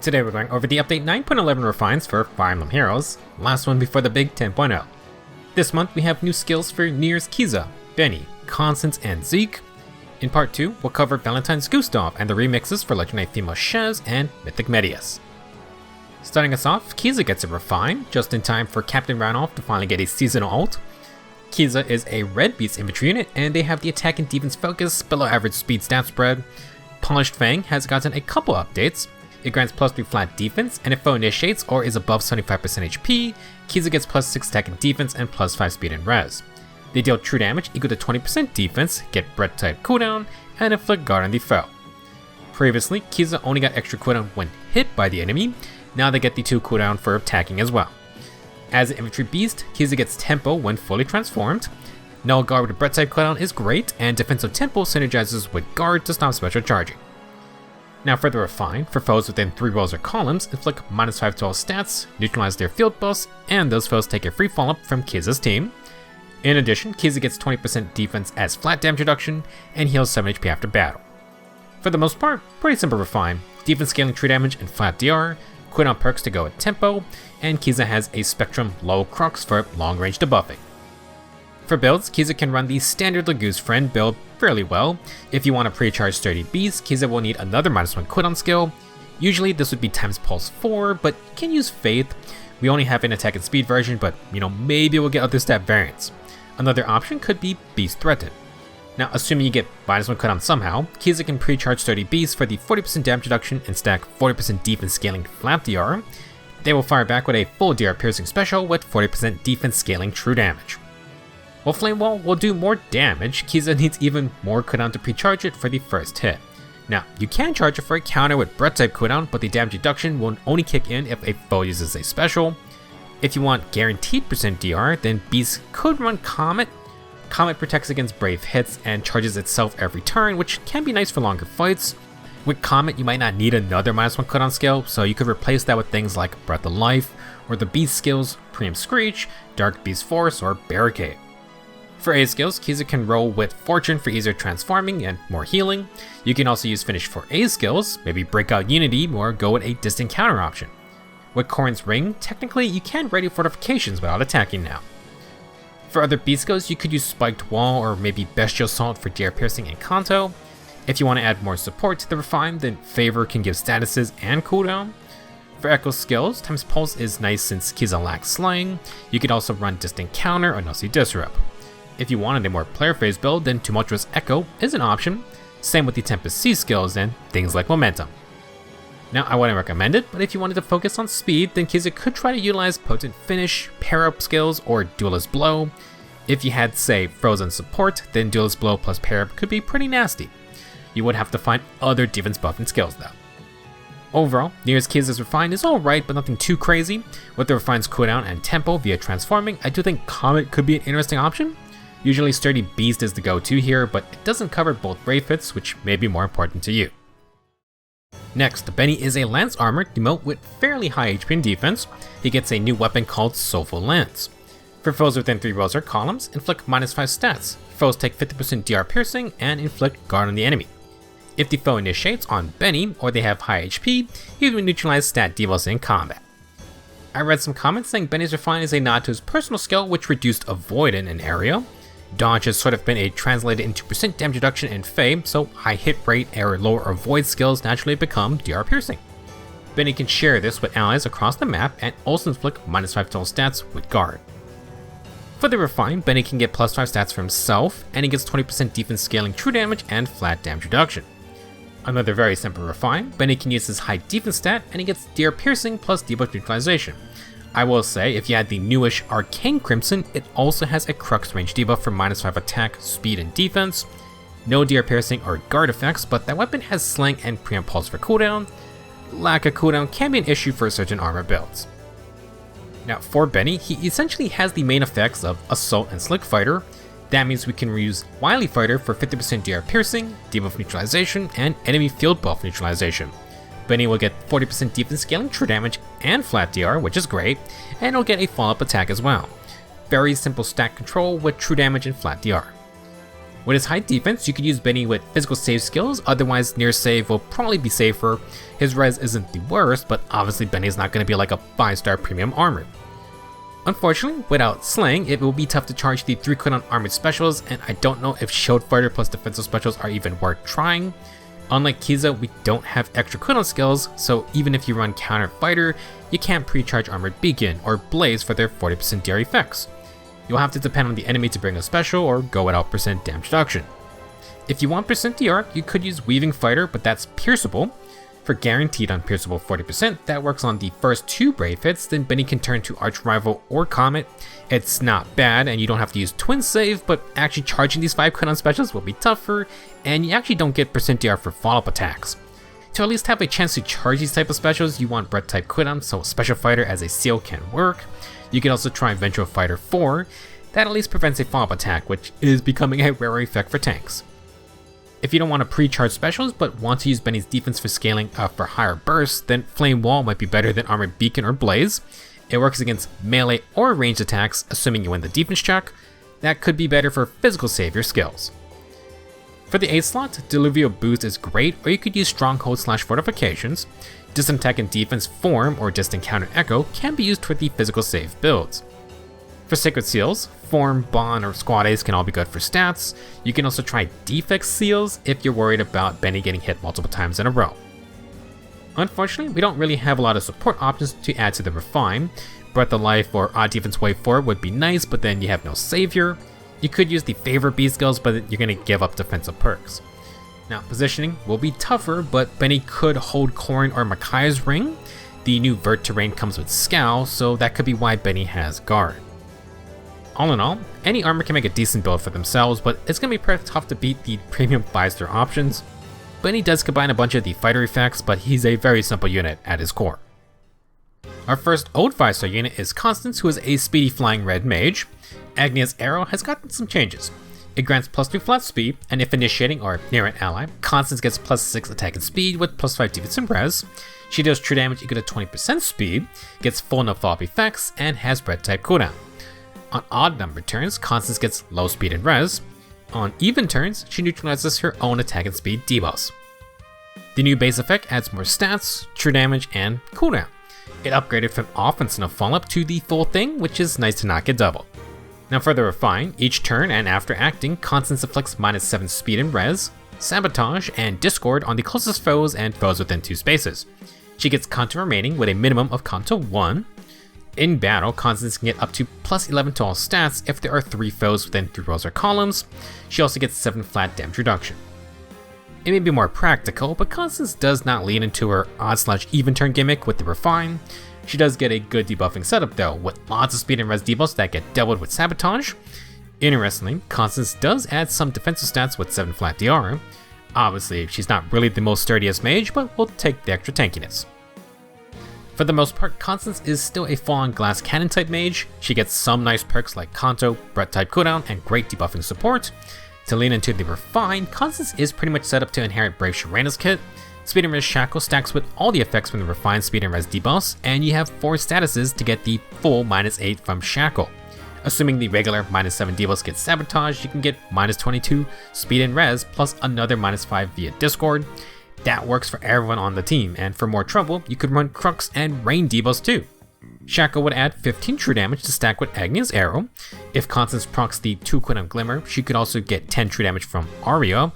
Today we're going over the update 9.11 refines for Fire Emblem Heroes, last one before the big 10.0. This month we have new skills for Nier's Kyza, Benny, Constance, and Zeke. In part 2, we'll cover Valentine's Gustav and the remixes for Legendary Female Shez and Mythic Medius. Starting us off, Kyza gets a refine, just in time for Captain Ranoff to finally get a seasonal ult. Kyza is a red beast infantry unit, and they have the attack and defense focus, below average speed stat spread. Polished Fang has gotten a couple updates. It grants +3 flat defense, and if foe initiates or is above 75% HP, Kyza gets +6 attack and defense and +5 speed and res. They deal true damage equal to 20% defense, get breath type cooldown, and inflict guard on the foe. Previously, Kyza only got extra cooldown when hit by the enemy, now they get the 2 cooldown for attacking as well. As an infantry beast, Kyza gets tempo when fully transformed. Null guard with a breath type cooldown is great, and defensive tempo synergizes with guard to stop special charging. Now for the refine, for foes within 3 rows or columns, inflict -5 to all stats, neutralize their field buffs, and those foes take a free fall up from Kyza's team. In addition, Kyza gets 20% defense as flat damage reduction, and heals 7 HP after battle. For the most part, pretty simple refine, defense scaling true damage and flat DR, cooldown perks to go with tempo, and Kyza has a Spectrum low crux for long range debuffing. For builds, Kyza can run the standard Lagoose Friend build fairly well. If you want to pre-charge sturdy beasts, Kyza will need another -1 cooldown skill. Usually this would be times pulse 4, but you can use Faith. We only have an attack and speed version, but maybe we'll get other stat variants. Another option could be Beast Threatened. Now assuming you get -1 cooldown somehow, Kyza can pre-charge sturdy beasts for the 40% damage reduction and stack 40% defense scaling flat DR. They will fire back with a full DR piercing special with 40% defense scaling true damage. While Flame Wall will do more damage, Kyza needs even more cooldown to pre-charge it for the first hit. Now, you can charge it for a counter with breath type cooldown, but the damage reduction will only kick in if a foe uses a special. If you want guaranteed % DR, then Beast could run Comet. Comet protects against brave hits and charges itself every turn, which can be nice for longer fights. With Comet, you might not need another -1 cooldown skill, so you could replace that with things like Breath of Life, or the Beast skills Preempt Screech, Dark Beast Force, or Barricade. For A skills, Kyza can roll with Fortune for easier transforming and more healing. You can also use Finish for A skills, maybe break out Unity or go with a distant counter option. With Corrin's Ring, technically you can ready fortifications without attacking now. For other B skills, you could use Spiked Wall or maybe Bestial Assault for DR Piercing and Kanto. If you want to add more support to the refine, then Favor can give statuses and cooldown. For Echo skills, Times Pulse is nice since Kyza lacks Slaying. You could also run Distant Counter or Nussy Disrupt. If you wanted a more player phase build, then Tumultuous Echo is an option, same with the Tempest C skills and things like Momentum. Now I wouldn't recommend it, but if you wanted to focus on speed, then Kyza could try to utilize Potent Finish, Pair Up skills, or Duelist Blow. If you had, say, Frozen Support, then Duelist Blow plus Pair Up could be pretty nasty. You would have to find other defense buffing skills though. Overall, Nier's Kyza's refine is alright, but nothing too crazy. With the refine's cooldown and tempo via transforming, I do think Comet could be an interesting option. Usually Sturdy Beast is the go-to here, but it doesn't cover both brave hits, which may be more important to you. Next, Benny is a Lance Armored demote with fairly high HP and defense. He gets a new weapon called Soulful Lance. For foes within 3 rows or columns, inflict -5 stats. Foes take 50% DR piercing and inflict guard on the enemy. If the foe initiates on Benny or they have high HP, he will neutralize stat devals in combat. I read some comments saying Benny's refine is a nod to his personal skill, which reduced Avoid in an area. Dodge has sort of been translated into % damage reduction in Fae, so high hit rate or lower avoid skills naturally become DR piercing. Benny can share this with allies across the map and also inflict -5 total stats with guard. For the refine, Benny can get +5 stats for himself, and he gets 20% defense scaling true damage and flat damage reduction. Another very simple refine, Benny can use his high defense stat and he gets DR piercing plus debuff neutralization. I will say, if you add the newish Arcane Crimson, it also has a Crux range debuff for -5 attack, speed, and defense. No DR piercing or guard effects, but that weapon has Slang and Preempt Pulse for cooldown. Lack of cooldown can be an issue for certain armor builds. Now for Benny, he essentially has the main effects of Assault and Slick Fighter. That means we can reuse Wily Fighter for 50% DR piercing, debuff neutralization, and enemy field buff neutralization. Benny will get 40% defense scaling true damage and flat DR, which is great, and he'll get a follow-up attack as well. Very simple stat control with true damage and flat DR. With his high defense, you could use Benny with physical save skills, otherwise near save will probably be safer. His res isn't the worst, but obviously Benny is not going to be like a 5-star premium armor. Unfortunately, without Slaying, it will be tough to charge the 3 cooldown armored specials, and I don't know if Shield Fighter plus defensive specials are even worth trying. Unlike Kyza, we don't have extra cooldown skills, so even if you run Counter Fighter, you can't pre-charge Armored Beacon or Blaze for their 40% DR effects. You'll have to depend on the enemy to bring a special or go without % damage reduction. If you want % DR, you could use Weaving Fighter, but that's pierceable. For guaranteed unpierceable 40%, that works on the first 2 Brave hits, then Benny can turn to Arch Rival or Comet. It's not bad, and you don't have to use Twin Save, but actually charging these 5 cooldown specials will be tougher, and you actually don't get % DR for follow-up attacks. To at least have a chance to charge these type of specials, you want Breath type cooldown, so Special Fighter as a seal can work. You can also try Vengeful Fighter 4, that at least prevents a follow-up attack, which is becoming a rare effect for tanks. If you don't want to pre-charge specials, but want to use Benny's defense for scaling for higher bursts, then Flame Wall might be better than Armored Beacon or Blaze. It works against melee or ranged attacks, assuming you win the defense check. That could be better for physical savior skills. For the 8 slot, Deluvio Boost is great, or you could use Stronghold / Fortifications. Distant Attack and Defense Form or Distant Counter Echo can be used for the physical save builds. For Sacred Seals, Form, Bond, or Squad Ace can all be good for stats. You can also try Defect Seals if you're worried about Benny getting hit multiple times in a row. Unfortunately, we don't really have a lot of support options to add to the Refine. Breath of Life or Odd Defense Wave 4 would be nice, but then you have no Savior. You could use the Favorite B skills, but you're going to give up defensive perks. Now, positioning will be tougher, but Benny could hold Corrin or Micaiah's Ring. The new Vert terrain comes with Scowl, so that could be why Benny has Guard. All in all, any armor can make a decent build for themselves, but it's going to be pretty tough to beat the premium 5-star options. Benny does combine a bunch of the fighter effects, but he's a very simple unit at his core. Our first old 5-star unit is Constance, who is a speedy flying red mage. Agnea's arrow has gotten some changes. It grants +3 flat speed, and if initiating or near an ally, Constance gets +6 attack and speed with +5 defense and res. She deals true damage equal to 20% speed, gets full no follow-up effects, and has breath type cooldown. On odd number turns, Constance gets low speed and res. On even turns, she neutralizes her own attack and speed debuffs. The new base effect adds more stats, true damage, and cooldown. It upgraded from offense no follow-up to the full thing, which is nice to not get doubled. Now for the Refine, each turn and after acting, Constance inflicts -7 speed and res, sabotage, and discord on the closest foes and foes within 2 spaces. She gets Conto remaining with a minimum of Conto 1. In battle, Constance can get up to +11 to all stats if there are 3 foes within 3 rows or columns. She also gets 7 flat damage reduction. It may be more practical, but Constance does not lean into her odd/even turn gimmick with the Refine. She does get a good debuffing setup though, with lots of speed and res debuffs that get doubled with sabotage. Interestingly, Constance does add some defensive stats with 7 flat DR. Obviously, she's not really the most sturdiest mage, but we'll take the extra tankiness. For the most part, Constance is still a full-on glass cannon type mage. She gets some nice perks like Conto, breath type cooldown, and great debuffing support. To lean into the Refine, Constance is pretty much set up to inherit Brave Sharana's kit. Speed and Res Shackle stacks with all the effects from the Refined Speed and Res debuffs, and you have 4 statuses to get the full -8 from Shackle. Assuming the regular -7 debuffs get sabotaged, you can get -22 Speed and Res plus another -5 via Discord. That works for everyone on the team, and for more trouble, you could run Crux and Rain debuffs too. Shackle would add 15 true damage to stack with Agnea's arrow. If Constance procs the 2 Quantum Glimmer, she could also get 10 true damage from Aria.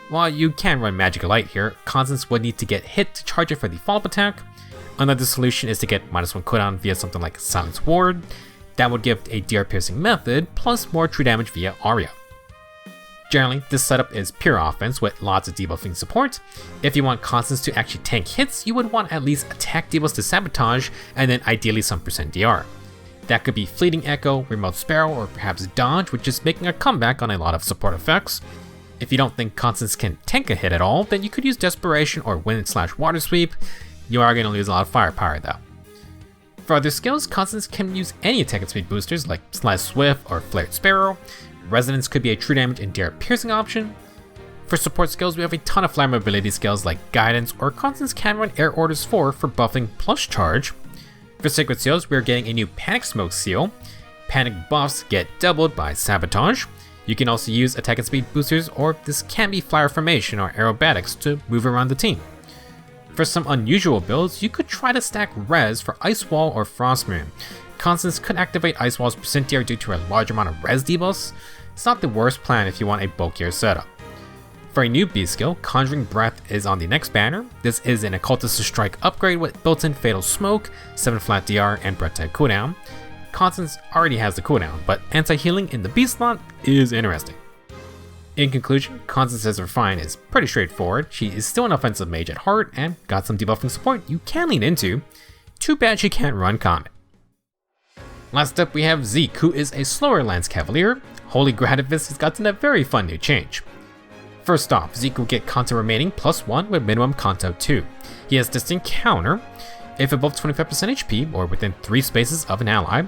While you can run Magic Light here, Constance would need to get hit to charge it for the follow-up attack. Another solution is to get -1 cooldown via something like Silence Ward. That would give a DR piercing method, plus more true damage via Aria. Generally, this setup is pure offense with lots of debuffing support. If you want Constance to actually tank hits, you would want at least attack debuffs to sabotage, and then ideally some % DR. That could be Fleeting Echo, Remote Sparrow, or perhaps Dodge, which is making a comeback on a lot of support effects. If you don't think Constance can tank a hit at all, then you could use Desperation or Wind/Water Sweep. You are going to lose a lot of firepower though. For other skills, Constance can use any attack and speed boosters like Slice Swift or Flared Sparrow. Resonance could be a true damage and DR piercing option. For support skills, we have a ton of flyer mobility skills like Guidance, or Constance can run Air Orders 4 for buffing plus charge. For Sacred Seals, we are getting a new Panic Smoke seal. Panic buffs get doubled by Sabotage. You can also use attack and speed boosters, or this can be flyer formation or aerobatics to move around the team. For some unusual builds, you could try to stack res for Ice Wall or Frost Moon. Constance could activate Ice Wall's percent DR due to a large amount of res debuffs. It's not the worst plan if you want a bulkier setup. For a new B skill, Conjuring Breath is on the next banner. This is an Occultist to Strike upgrade with built-in Fatal Smoke, 7 flat DR, and breath type cooldown. Constance already has the cooldown, but anti-healing in the B slot is interesting. In conclusion, Constance's refine is pretty straightforward. She is still an offensive mage at heart and got some debuffing support you can lean into. Too bad she can't run Comet. Last up we have Zeke, who is a slower Lance Cavalier. Holy Gradivus has gotten a very fun new change. First off, Zeke will get Kanto remaining +1 with minimum Kanto 2. He has distinct counter. If above 25% HP or within 3 spaces of an ally,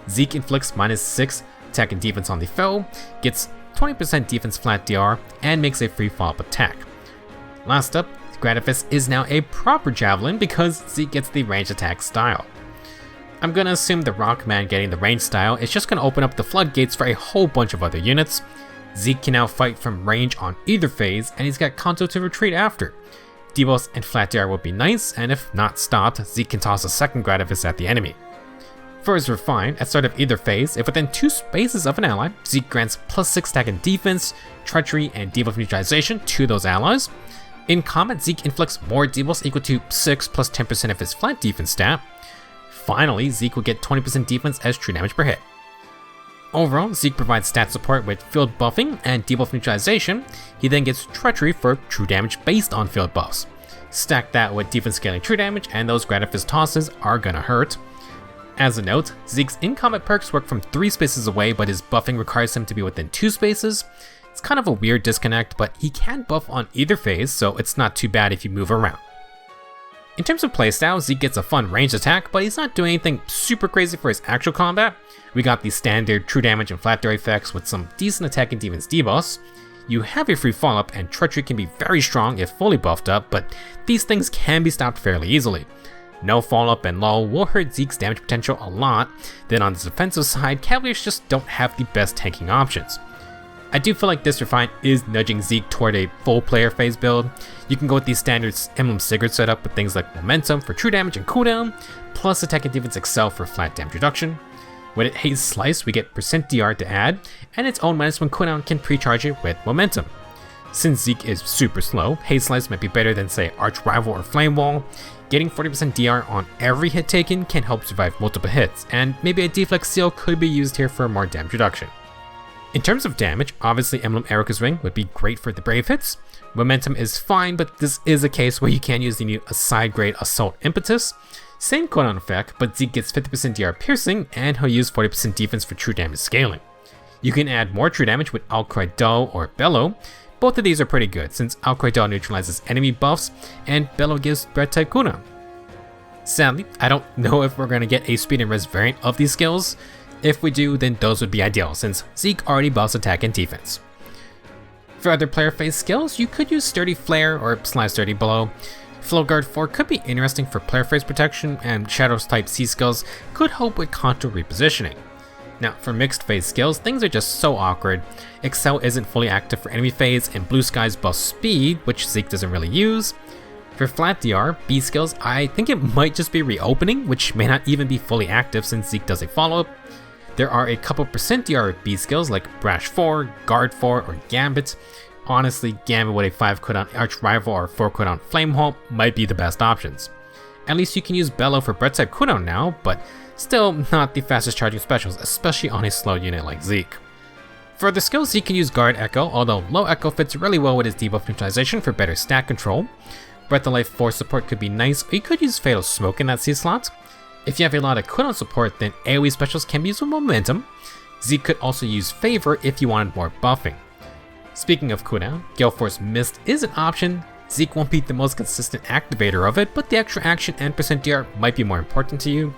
Zeke inflicts -6 attack and defense on the foe, gets 20% defense flat DR, and makes a free follow-up attack. Last up, Gradivus is now a proper javelin because Zeke gets the ranged attack style. I'm gonna assume the Rockman getting the range style is just gonna open up the floodgates for a whole bunch of other units. Zeke can now fight from range on either phase, and he's got Kanto to retreat after. Debuffs and flat DR will be nice, and if not stopped, Zeke can toss a second Gradivus at the enemy. For his refine, at start of either phase, if within 2 spaces of an ally, Zeke grants +6 attack and defense, treachery, and debuff neutralization to those allies. In combat, Zeke inflicts more debuffs equal to 6 + 10% of his flat defense stat. Finally, Zeke will get 20% defense as true damage per hit. Overall, Zeke provides stat support with field buffing and debuff neutralization. He then gets treachery for true damage based on field buffs. Stack that with defense scaling true damage, and those Gradivus tosses are gonna hurt. As a note, Zeke's in-combat perks work from 3 spaces away, but his buffing requires him to be within 2 spaces. It's kind of a weird disconnect, but he can buff on either phase, so it's not too bad if you move around. In terms of playstyle, Zeke gets a fun ranged attack, but he's not doing anything super crazy for his actual combat. We got the standard true damage and flat DR effects with some decent attack and defense debuffs. You have your free follow-up, and treachery can be very strong if fully buffed up, but these things can be stopped fairly easily. No follow-up and lull will hurt Zeke's damage potential a lot. Then on the defensive side, Cavaliers just don't have the best tanking options. I do feel like this refine is nudging Zeke toward a full player phase build. You can go with the standard Emblem Sigurd setup with things like Momentum for true damage and cooldown, plus Attack and Defense Excel for flat damage reduction. With it Haze Slice, we get percent DR to add, and its own -1 cooldown can pre-charge it with Momentum. Since Zeke is super slow, Haze Slice might be better than say Arch Rival or Flame Wall. Getting 40% DR on every hit taken can help survive multiple hits, and maybe a Deflect Seal could be used here for more damage reduction. In terms of damage, obviously Emblem Erica's Ring would be great for the brave hits. Momentum is fine, but this is a case where you can use the new side grade Assault Impetus. Same cooldown effect, but Zeke gets 50% DR piercing, and he'll use 40% defense for true damage scaling. You can add more true damage with Outcry Dull or Bellow. Both of these are pretty good, since Outcry Dull neutralizes enemy buffs, and Bellow gives breath type cooldown. Sadly, I don't know if we're going to get a speed and res variant of these skills. If we do, then those would be ideal, since Zeke already buffs attack and defense. For other player phase skills, you could use Sturdy Flare or Slide Sturdy Blow. Flow Guard 4 could be interesting for player phase protection, and Shadows type C skills could help with contour repositioning. Now, for mixed phase skills, things are just so awkward. Excel isn't fully active for enemy phase, and Blue Skies buffs speed, which Zeke doesn't really use. For flat DR, B skills, I think it might just be reopening, which may not even be fully active since Zeke does a follow-up. There are a couple percent DR with B skills like Brash 4, Guard 4, or Gambit. Honestly, Gambit with a 5 cooldown Arch Rival or 4 cooldown Flame Wall might be the best options. At least you can use Bellow for breath type cooldown now, but still not the fastest charging specials, especially on a slow unit like Zeke. For other skills, Zeke can use Guard Echo, although Low Echo fits really well with his debuff neutralization for better stat control. Breath of Life 4 support could be nice, or you could use Fatal Smoke in that C slot. If you have a lot of cooldown support, then AoE specials can be used with Momentum. Zeke could also use Favor if you wanted more buffing. Speaking of cooldown, Gale Force Mist is an option. Zeke won't be the most consistent activator of it, but the extra action and percent DR might be more important to you.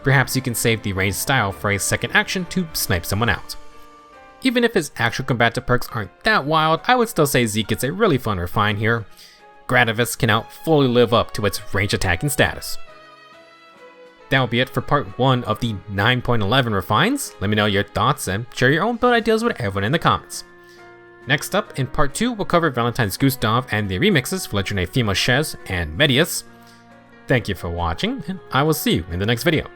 Perhaps you can save the ranged style for a second action to snipe someone out. Even if his actual combative perks aren't that wild, I would still say Zeke gets a really fun refine here. Gradivus can now fully live up to its range attacking status. That will be it for part 1 of the 9.11 refines. Let me know your thoughts and share your own build ideas with everyone in the comments. Next up, in part 2, we'll cover Valentine's Gustav and the remixes for Legendary Female Shez and Medius. Thank you for watching, and I will see you in the next video.